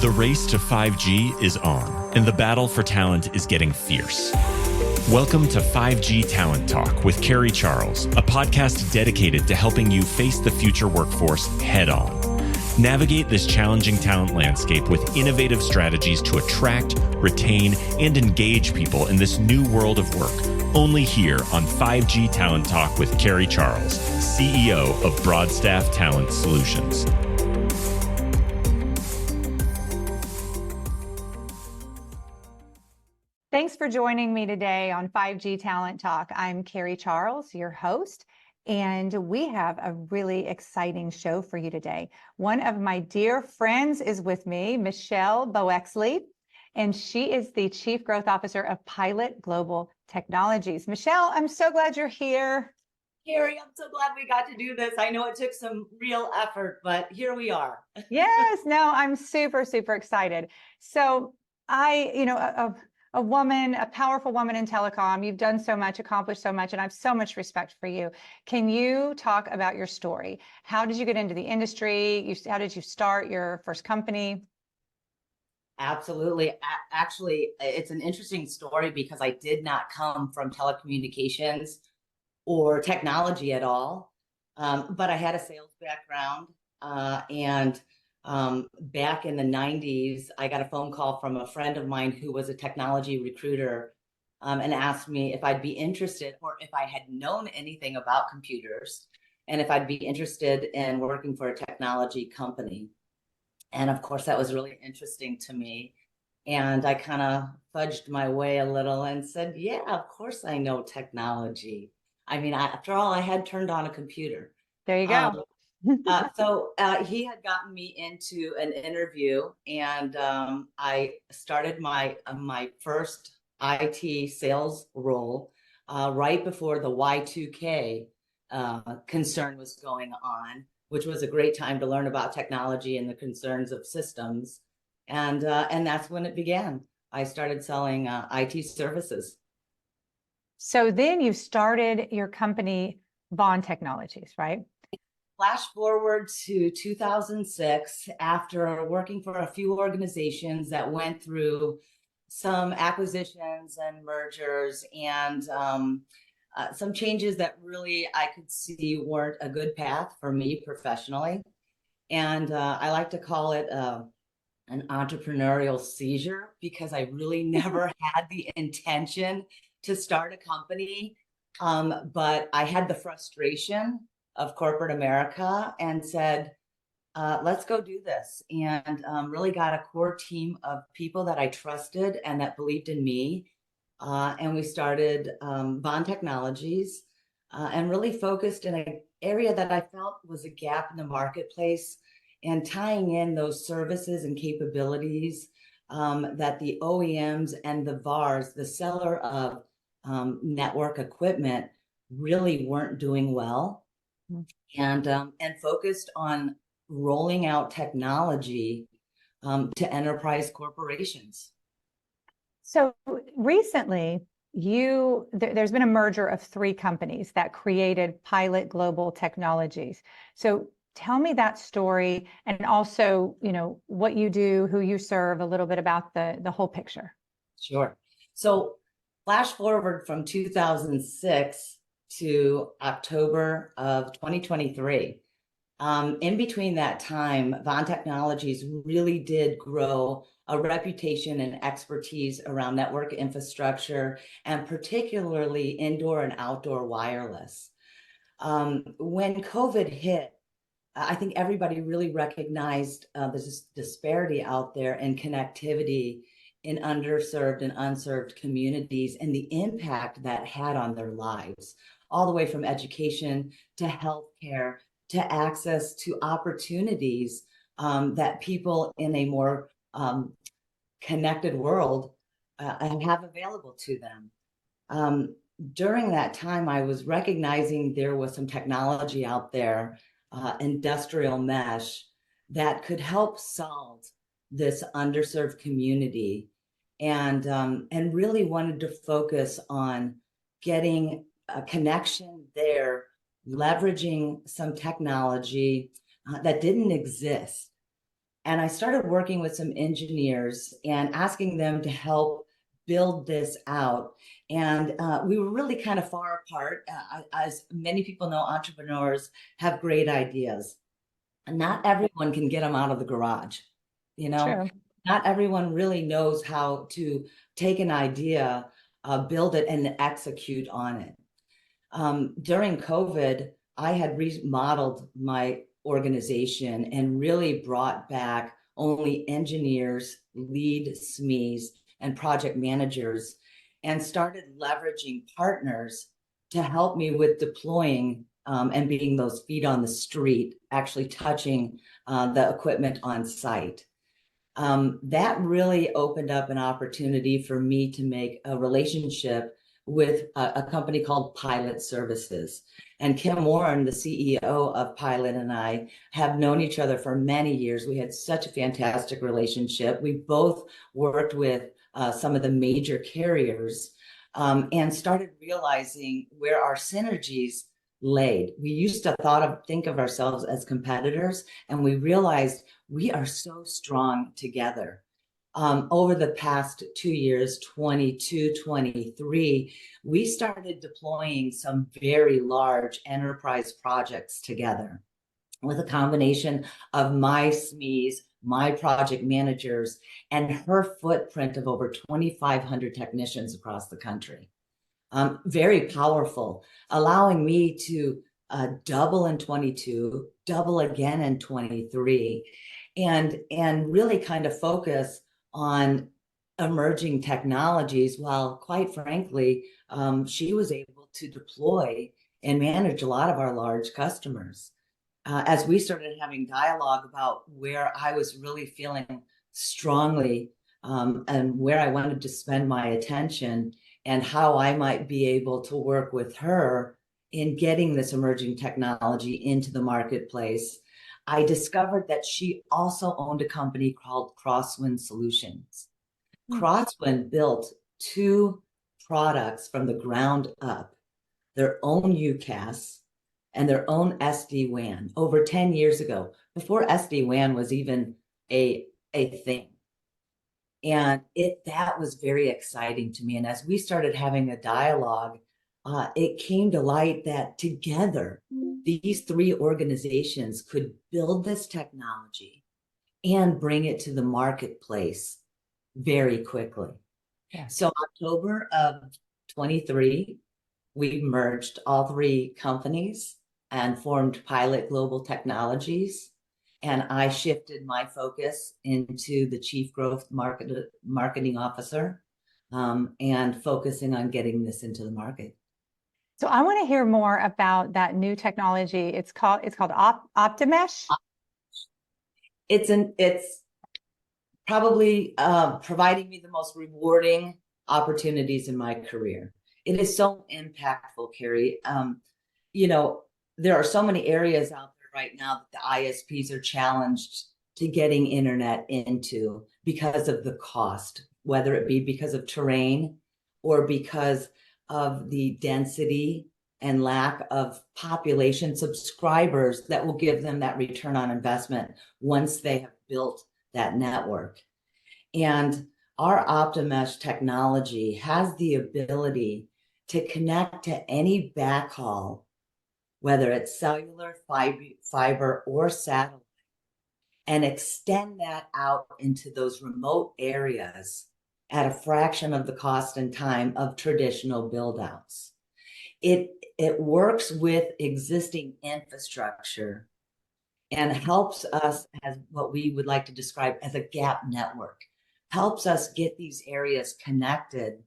The race to 5G is on, and the battle for talent is getting fierce. Welcome to 5G Talent Talk with Carrie Charles, a podcast dedicated to helping you face the future workforce head on. Navigate this challenging talent landscape with innovative strategies to attract, retain, and engage people in this new world of work. Only here on 5G Talent Talk with Carrie Charles, CEO of Broadstaff Talent Solutions. Thanks for joining me today on 5G Talent Talk. I'm Carrie Charles, your host, and we have a really exciting show for you today. One of my dear friends is with me, Michelle Boexley, and she is the Chief Growth Officer of Pilot Global Technologies. Michelle, I'm so glad you're here. Carrie, I'm so glad we got to do this. I know it took some real effort, but here we are. Yes, no, I'm super excited. So a woman, a powerful woman in telecom. You've done so much, accomplished so much, and I have so much respect for you. Can you talk about your story? How did you get into the industry? How did you start your first company? Absolutely. Actually, it's an interesting story because I did not come from telecommunications or technology at all, but I had a sales background, and back in the 90s, I got a phone call from a friend of mine who was a technology recruiter, and asked me if I'd be interested or if I had known anything about computers and if I'd be interested in working for a technology company. And of course, that was really interesting to me. And I kind of fudged my way a little and said, yeah, of course I know technology. I mean, after all, I had turned on a computer. There you go. So he had gotten me into an interview, and I started my first IT sales role right before the Y2K concern was going on, which was a great time to learn about technology and the concerns of systems, and that's when it began. I started selling IT services. So then you started your company, Bond Technologies, right? Flash forward to 2006, after working for a few organizations that went through some acquisitions and mergers and some changes that really I could see weren't a good path for me professionally. And I like to call it an entrepreneurial seizure, because I really never had the intention to start a company. But I had the frustration of corporate America and said, let's go do this. And really got a core team of people that I trusted and that believed in me. And we started Bond Technologies, and really focused in an area that I felt was a gap in the marketplace, and tying in those services and capabilities that the OEMs and the VARs, the seller of network equipment, really weren't doing well. And focused on rolling out technology to enterprise corporations. So recently, there's been a merger of three companies that created Pilot Global Technologies. So tell me that story, and also, what you do, who you serve, a little bit about the whole picture. Sure. So flash forward from 2006 to October of 2023. In between that time, Bond Technologies really did grow a reputation and expertise around network infrastructure, and particularly indoor and outdoor wireless. When COVID hit, I think everybody really recognized this disparity out there in connectivity in underserved and unserved communities, and the impact that had on their lives, all the way from education to healthcare to access to opportunities that people in a more connected world have available to them. During that time, I was recognizing there was some technology out there, industrial mesh, that could help solve this underserved community, and really wanted to focus on getting a connection there, leveraging some technology that didn't exist. And I started working with some engineers and asking them to help build this out. And we were really kind of far apart. As many people know, entrepreneurs have great ideas, and not everyone can get them out of the garage. You know, True. not everyone really knows how to take an idea, build it, and execute on it. During COVID, I had remodeled my organization and really brought back only engineers, lead SMEs, and project managers, and started leveraging partners to help me with deploying and being those feet on the street, actually touching the equipment on site. That really opened up an opportunity for me to make a relationship with a company called Pilot Services. And Kim Warren, the CEO of Pilot, and I have known each other for many years. We had such a fantastic relationship. We both worked with some of the major carriers and started realizing where our synergies laid. We used to think of ourselves as competitors, and we realized we are so strong together. Over the past 2 years, 22, 23, we started deploying some very large enterprise projects together with a combination of my SMEs, my project managers, and her footprint of over 2,500 technicians across the country. Very powerful, allowing me to double in 22, double again in 23, and really kind of focus on emerging technologies, while quite frankly, she was able to deploy and manage a lot of our large customers. As we started having dialogue about where I was really feeling strongly and where I wanted to spend my attention and how I might be able to work with her in getting this emerging technology into the marketplace, I discovered that she also owned a company called Crosswind Solutions. Crosswind built 2 products from the ground up, their own UCaaS and their own SD-WAN over 10 years ago, before SD-WAN was even a thing. And that was very exciting to me. And as we started having a dialogue, it came to light that together, these 3 organizations could build this technology and bring it to the marketplace very quickly. Yeah. So October of 23, we merged all 3 companies and formed Pilot Global Technologies. And I shifted my focus into the Chief Growth Marketing Officer and focusing on getting this into the market. So I want to hear more about that new technology. It's called OptiMesh. It's probably providing me the most rewarding opportunities in my career. It is so impactful, Carrie. You know, there are so many areas out there right now that the ISPs are challenged to getting internet into because of the cost, whether it be because of terrain or because of the density and lack of population subscribers that will give them that return on investment once they have built that network. And our OptiMesh technology has the ability to connect to any backhaul, whether it's cellular, fiber, or satellite, and extend that out into those remote areas at a fraction of the cost and time of traditional build-outs. It works with existing infrastructure and helps us as what we would like to describe as a gap network, helps us get these areas connected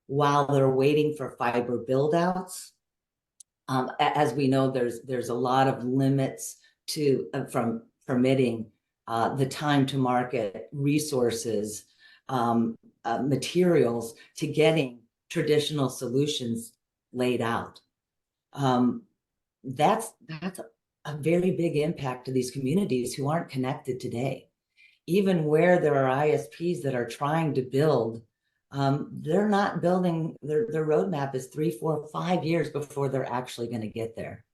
while they're waiting for fiber build-outs. As we know, there's a lot of limits to from permitting the time to market, resources, materials to getting traditional solutions laid out. That's a very big impact to these communities who aren't connected today. Even where there are ISPs that are trying to build, they're not building, their roadmap is 3, 4, 5 years before they're actually going to get there.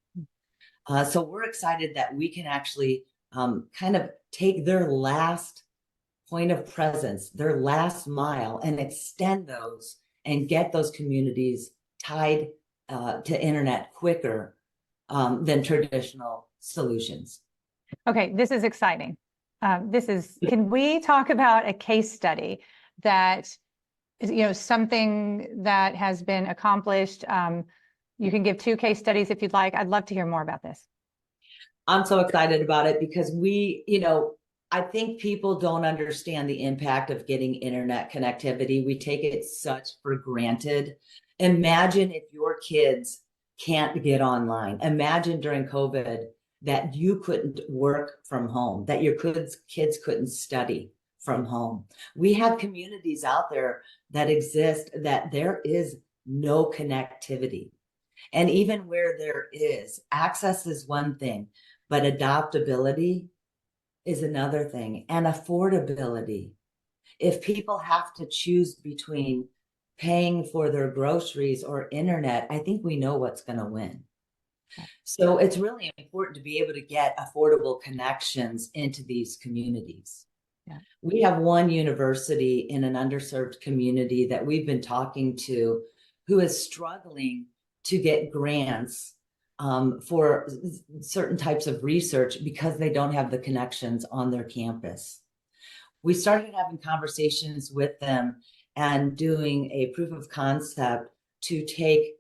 So we're excited that we can actually kind of take their last point of presence, their last mile, and extend those and get those communities tied to internet quicker than traditional solutions. Okay, this is exciting. Can we talk about a case study that is, something that has been accomplished? You can give 2 case studies if you'd like. I'd love to hear more about this. I'm so excited about it because I think people don't understand the impact of getting internet connectivity. We take it such for granted. Imagine if your kids can't get online. Imagine during COVID that you couldn't work from home, that your kids couldn't study from home. We have communities out there that exist that there is no connectivity. And even where there is, access is one thing, but adaptability is another thing, and affordability. If people have to choose between paying for their groceries or internet, I think we know what's going to win. So it's really important to be able to get affordable connections into these communities. Yeah. We have one university in an underserved community that we've been talking to who is struggling to get grants for certain types of research because they don't have the connections on their campus. We started having conversations with them and doing a proof of concept to take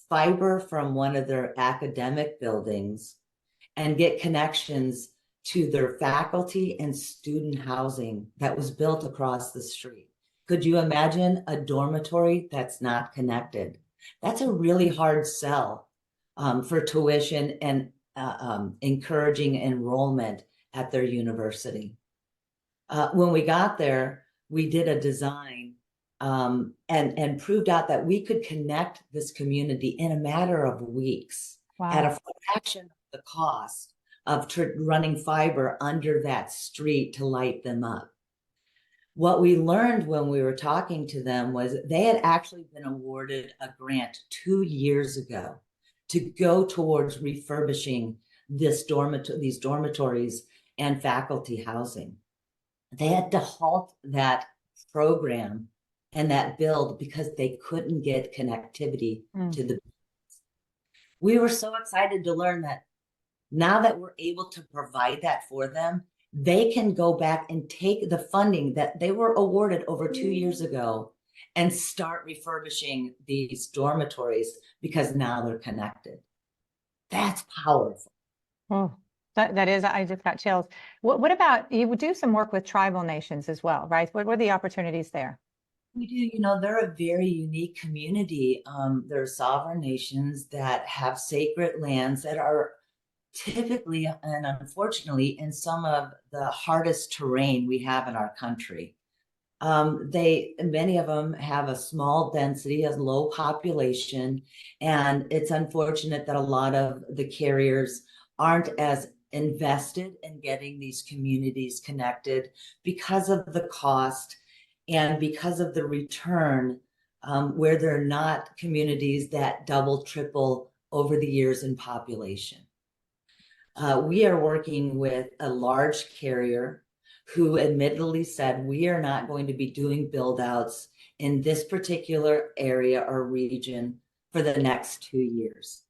fiber from one of their academic buildings and get connections to their faculty and student housing that was built across the street. Could you imagine a dormitory that's not connected? That's a really hard sell for tuition and encouraging enrollment at their university. When we got there, we did a design and proved out that we could connect this community in a matter of weeks. Wow. At a fraction of the cost of running fiber under that street to light them up. What we learned when we were talking to them was they had actually been awarded a grant 2 years ago to go towards refurbishing these dormitories and faculty housing. They had to halt that program and that build because they couldn't get connectivity to the. We were so excited to learn that now that we're able to provide that for them, they can go back and take the funding that they were awarded over 2 years ago and start refurbishing these dormitories because now they're connected. That's powerful. Oh, that is, I just got chills. What about, you would do some work with tribal nations as well, right? What were the opportunities there? We do, they're a very unique community. They're sovereign nations that have sacred lands that are typically and unfortunately in some of the hardest terrain we have in our country. Many of them have a small density, a low population, and it's unfortunate that a lot of the carriers aren't as invested in getting these communities connected because of the cost and because of the return, where they're not communities that double, triple over the years in population. We are working with a large carrier who admittedly said, we are not going to be doing build outs in this particular area or region for the next 2 years.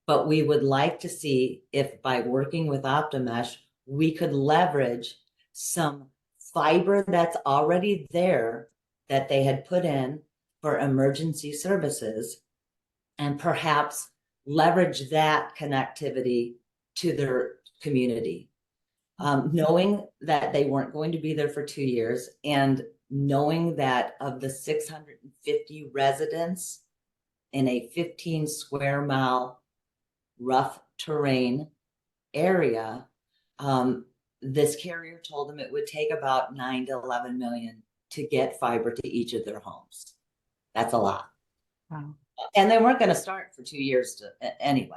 But we would like to see if by working with OptiMesh, we could leverage some fiber that's already there that they had put in for emergency services and perhaps leverage that connectivity to their community. Knowing that they weren't going to be there for 2 years and knowing that of the 650 residents in a 15 square mile rough terrain area, this carrier told them it would take about 9 to 11 million to get fiber to each of their homes. That's a lot. Wow. And they weren't going to start for 2 years anyway.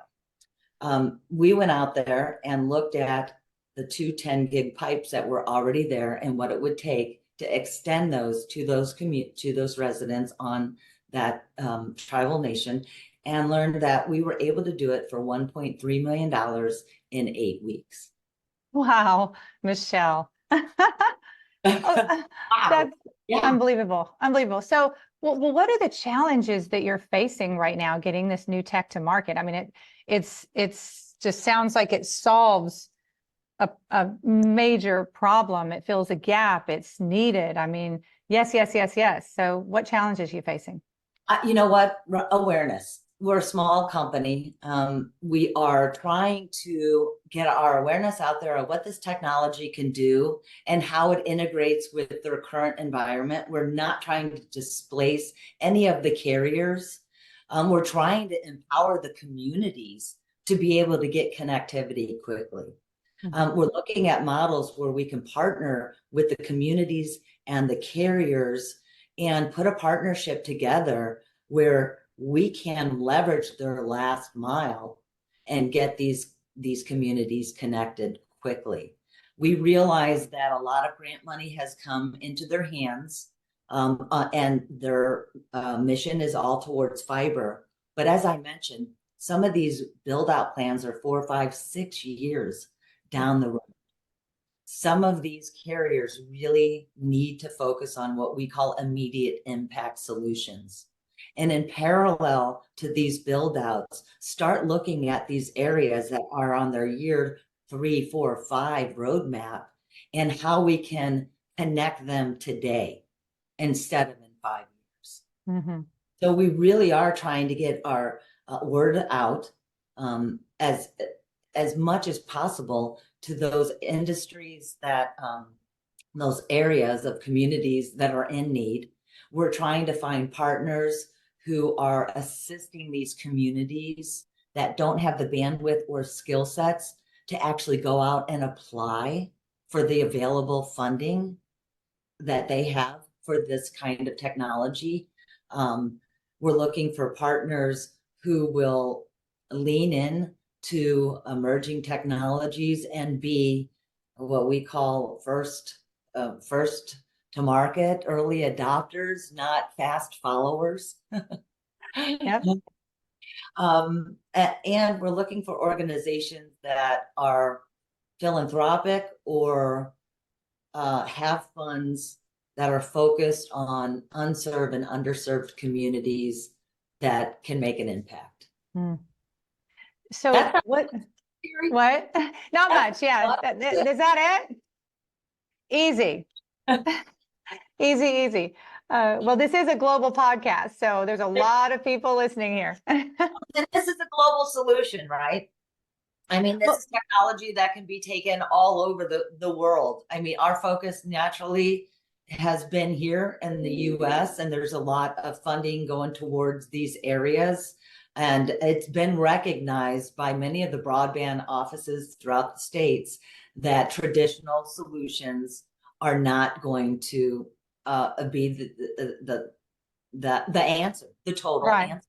We went out there and looked at the 2 10 gig pipes that were already there and what it would take to extend those to those residents on that tribal nation, and learned that we were able to do it for $1.3 million in 8 weeks. Wow, Michelle. Oh, Wow. that's Yeah. unbelievable. Unbelievable. So, what are the challenges that you're facing right now getting this new tech to market? I mean, it's just sounds like it solves a major problem. It fills a gap. It's needed. I mean, yes, yes, yes, yes. So, what challenges are you facing? You know what? Awareness. We're a small company. We are trying to get our awareness out there of what this technology can do and how it integrates with their current environment. We're not trying to displace any of the carriers. We're trying to empower the communities to be able to get connectivity quickly. We're looking at models where we can partner with the communities and the carriers and put a partnership together where we can leverage their last mile and get these communities connected quickly. We realize that a lot of grant money has come into their hands, and their mission is all towards fiber. But as I mentioned, some of these build out plans are 4, 5, 6 years down the road. Some of these carriers really need to focus on what we call immediate impact solutions. And in parallel to these build outs, start looking at these areas that are on their year 3, 4, 5 roadmap and how we can connect them today instead of in 5 years. Mm-hmm. So we really are trying to get our word out as much as possible to those industries that those areas of communities that are in need. We're trying to find partners who are assisting these communities that don't have the bandwidth or skill sets to actually go out and apply for the available funding that they have for this kind of technology. We're looking for partners who will lean in to emerging technologies and be what we call first to market, early adopters, not fast followers. Yep. And we're looking for organizations that are philanthropic or have funds that are focused on unserved and underserved communities that can make an impact. So That's what? Not much. Yeah. Is that it? Easy. Easy, easy. Well, this is a global podcast, so there's a lot of people listening here. And this is a global solution, right? I mean, this is technology that can be taken all over the world. I mean, our focus naturally has been here in the US, and there's a lot of funding going towards these areas. And it's been recognized by many of the broadband offices throughout the states that traditional solutions are not going to be the answer, the total answer.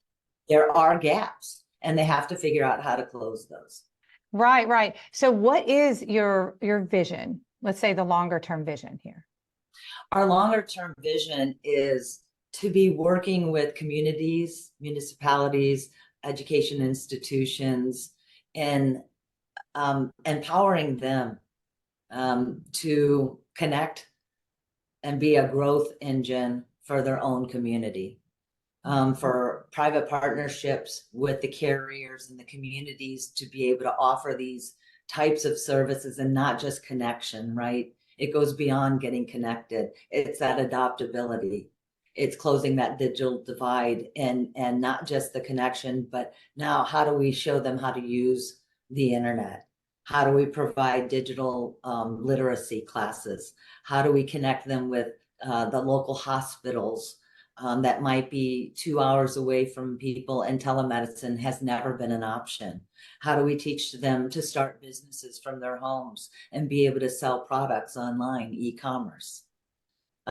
There are gaps, and they have to figure out how to close those. Right, right. So what is your vision? Let's say the longer term vision here. Our longer term vision is to be working with communities, municipalities, education institutions, and empowering them to connect and be a growth engine for their own community. For private partnerships with the carriers and the communities to be able to offer these types of services and not just connection, right? It goes beyond getting connected. It's that adaptability. It's closing that digital divide and not just the connection, but now how do we show them how to use the internet? How do we provide digital literacy classes? How do we connect them with the local hospitals that might be 2 hours away from people, and telemedicine has never been an option? How do we teach them to start businesses from their homes and be able to sell products online, e-commerce?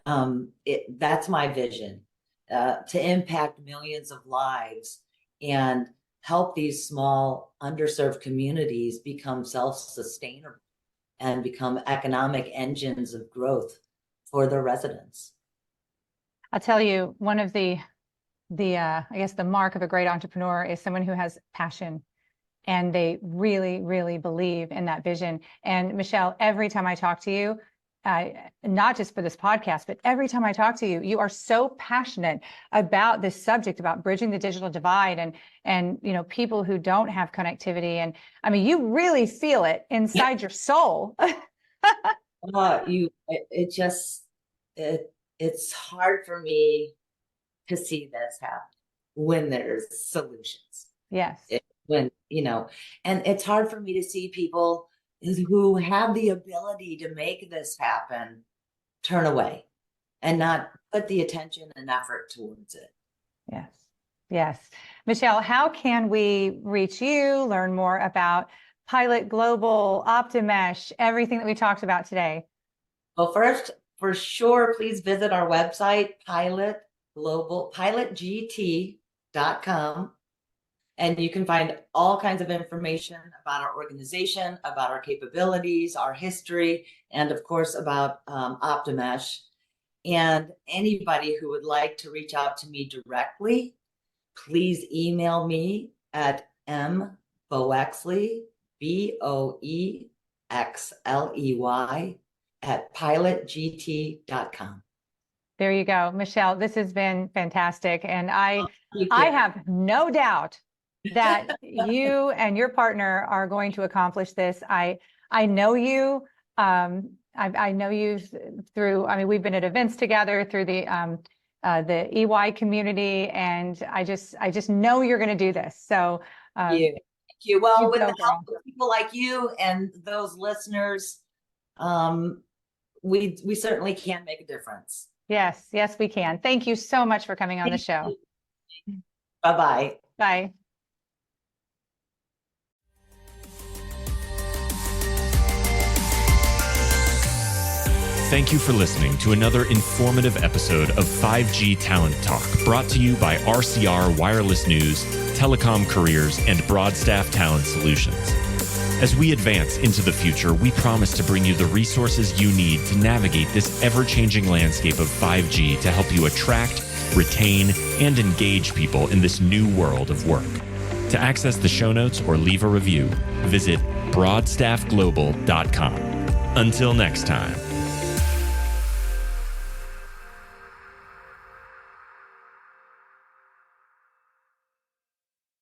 That's my vision, to impact millions of lives and help these small underserved communities become self-sustainable and become economic engines of growth for their residents. I'll tell you, one of the I guess the mark of a great entrepreneur is someone who has passion and they really, really believe in that vision. And Michelle, every time I talk to you, not just for this podcast, but every time I talk to you, you are so passionate about this subject, about bridging the digital divide and people who don't have connectivity. And I mean, you really feel it inside your soul. It's hard for me to see this happen when there's solutions. Yes. And it's hard for me to see people who have the ability to make this happen turn away and not put the attention and effort towards it. Yes. Yes. Michelle, how can we reach you, learn more about Pilot Global, OptiMesh, everything that we talked about today? Well, first, for sure, please visit our website, pilotgt.com. And you can find all kinds of information about our organization, about our capabilities, our history, and of course about OptiMesh. And anybody who would like to reach out to me directly, please email me at mboexley, BOEXLEY, at pilotgt.com. There you go, Michelle. This has been fantastic. And I have no doubt that you and your partner are going to accomplish this. I know you. I know you through. I mean, we've been at events together through the EY community, and I just know you're going to do this. So, thank you. Well, with the help of people like you and those listeners, we certainly can make a difference. Yes, yes, we can. Thank you so much for coming on the show. Bye-bye. Bye. Thank you for listening to another informative episode of 5G Talent Talk, brought to you by RCR Wireless News, Telecom Careers, and Broadstaff Talent Solutions. As we advance into the future, we promise to bring you the resources you need to navigate this ever-changing landscape of 5G to help you attract, retain, and engage people in this new world of work. To access the show notes or leave a review, visit broadstaffglobal.com. Until next time.